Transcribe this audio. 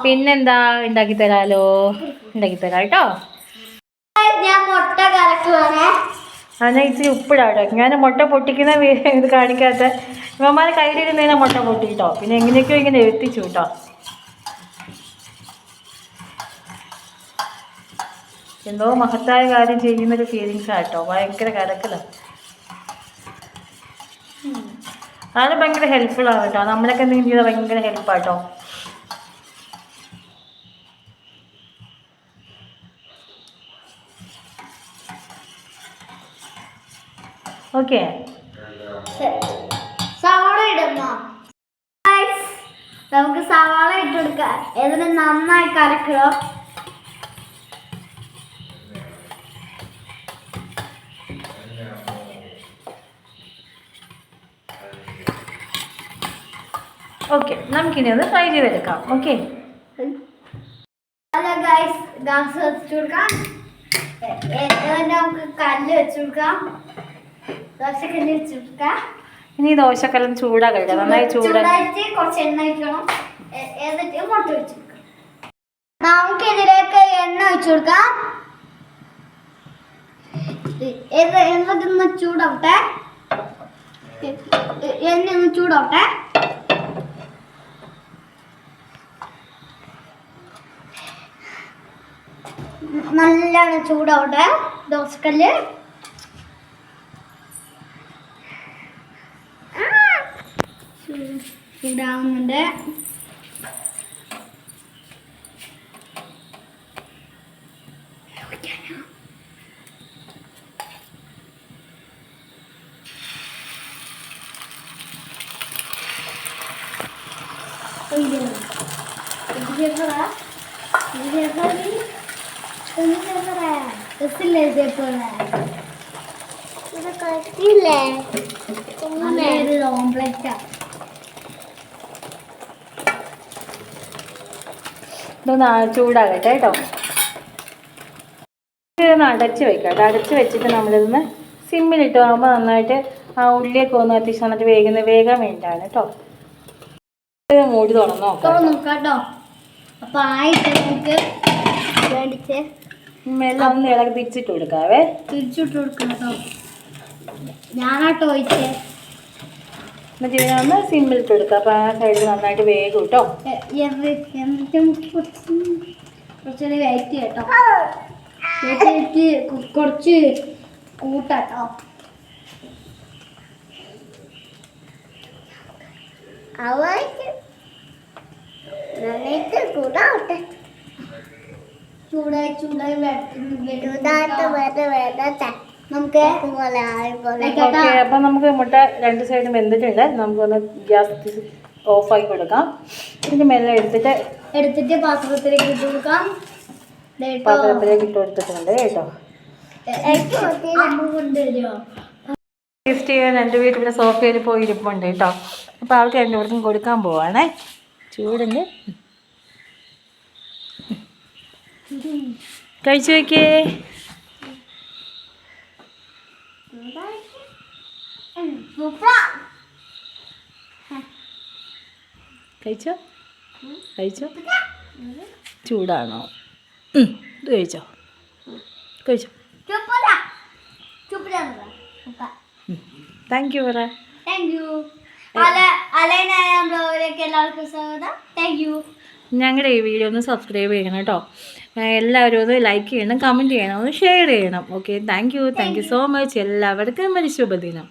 പിന്നെന്താ ഉണ്ടാക്കി തരാലോ, ഉണ്ടാക്കി തരാം കേട്ടോ. ഞാൻ മുട്ട കലക്കുവാണേ. എന്നാൽ ഇച്ചിരി ഉപ്പിടാട്ടോ. ഞാൻ മുട്ട പൊട്ടിക്കുന്ന ഇത് കാണിക്കാത്ത ഇവന്മാരെ കയ്യിലിരുന്നതിനെ മുട്ട പൊട്ടിട്ടോ. പിന്നെ എങ്ങനെയൊക്കെയോ ഇങ്ങനെ എത്തിച്ചു കേട്ടോ. എന്തോ മഹത്തായ കാര്യം ചെയ്യുന്നൊരു ഫീലിങ്സ് ആട്ടോ. ഭയങ്കര കലക്കലാണ്. അത് ഭയങ്കര ഹെൽപ്ഫുള്ളാണ് കേട്ടോ. നമ്മളൊക്കെ എന്തെങ്കിലും ചെയ്താൽ ഭയങ്കര ഹെൽപ്പാട്ടോ. ഓക്കെ, സവാള ഇടുമ്പോ നമുക്ക് സവാള ഇട്ട് കൊടുക്കാം. ഇതിന് നന്നായി കലക്കുക. ഓക്കെ, നമുക്കിനി ഒന്ന് ഫ്രൈ ചെയ്തെടുക്കാം. ഓക്കെ, ഹലോ ഗൈസ്, ഗ്യാസ് വെച്ചു കൊടുക്കാം. നമുക്ക് കല്ല് വെച്ചു കൊടുക്കാം. ദോശക്കല്ല് വെച്ചു കൊടുക്കാം. ഇനി ദോശക്കല്ലും ചൂടാക്കട്ടെ. നന്നായി ചൂടായിട്ട് കുറച്ച് എണ്ണ ഒഴിക്കണം. എന്നിട്ട് മുട്ട വെച്ചു കൊടുക്കാം. നമുക്ക് ഇതിലേക്ക് എണ്ണ ഒഴിച്ചു കൊടുക്കാം. എന്നിട്ടൊന്ന് ചൂടാവട്ടെ. എണ്ണ ഒന്ന് ചൂടാവട്ടെ. നല്ലോണം ചൂടാവട്ടെ. ദോശക്കല്ല് ചൂടാവുന്നുണ്ട്. ഇതൊന്ന് ചൂടാകട്ടെ കേട്ടോ. ഇതൊന്ന് അടച്ച് വെക്കാം കേട്ടോ. അടച്ച് വെച്ചിട്ട് നമ്മളിതൊന്ന് സിമ്മിലിട്ട് ആകുമ്പോൾ നന്നായിട്ട് ആ ഉള്ളിയൊക്കെ ഒന്ന് അത്യാവശ്യം നന്നായിട്ട് വേഗം വേണ്ടിയാണ് കേട്ടോ. മൂടി തുറന്ന് നോക്കാം കേട്ടോ. അപ്പൊ ആയിട്ട് നമുക്ക് വേണ്ടിച്ച് മെല്ലെ ഒന്ന് ഇളകി തിരിച്ചിട്ട് കൊടുക്കാവേ. തിരിച്ചിട്ട് കൊടുക്കണം കേട്ടോ. ഞാനാട്ടോ ഒഴിച്ചേ. എന്നിട്ട് ഇതിനൊന്ന് സിമ്മിലിട്ട് കൊടുക്കുക. അപ്പം ആ സൈഡിൽ നന്നായിട്ട് വേഗം കേട്ടോ. എന്നിട്ട് കുറച്ചൊരു വെയിറ്റ് കേട്ടോ. വെയിറ്റ് കുറച്ച് കൂട്ടാട്ടോ. ചൂടായി ചൂടായി നമുക്ക് അപ്പം നമുക്ക് മുട്ട രണ്ട് സൈഡും വെന്തിട്ടുണ്ട്. നമുക്കൊന്ന് ഗ്യാസ് ഓഫാക്കി കൊടുക്കാം. ഇതിന് മെല്ലെ എടുത്തിട്ട് പാത്രത്തിലേക്ക് ഇട്ട് കൊടുക്കാം. പാത്രത്തിലേക്ക് ഇട്ട് കൊടുത്തിട്ടുണ്ട് കേട്ടോ. ടേസ്റ്റ് ചെയ്യാൻ എൻ്റെ വീട്ടിലെ സോഫയിൽ പോയി ഇരിപ്പുണ്ട് കേട്ടോ. അപ്പോൾ ആൾക്ക് എൻ്റെ ഇവിടുന്ന് കൊടുക്കാൻ പോവാണേ. ചൂടുണ്ട്. കഴിച്ചു വയ്ക്കേ. കഴിച്ചോ കഴിച്ചോ. ചൂടാണോ? ഇത് കഴിച്ചോ കഴിച്ചോ. താങ്ക് യു പറ. Thank you. എല്ലാവർക്കും സ്വാഗതം. Thank you. ഞങ്ങളുടെ ഈ വീഡിയോ ഒന്ന് സബ്സ്ക്രൈബ് ചെയ്യണം കേട്ടോ. എല്ലാവരും ഒന്ന് ലൈക്ക് ചെയ്യണം, കമൻറ്റ് ചെയ്യണം, ഒന്ന് ഷെയർ ചെയ്യണം. Okay, thank you so much. എല്ലാവർക്കും ഒരു ശുഭദിനം.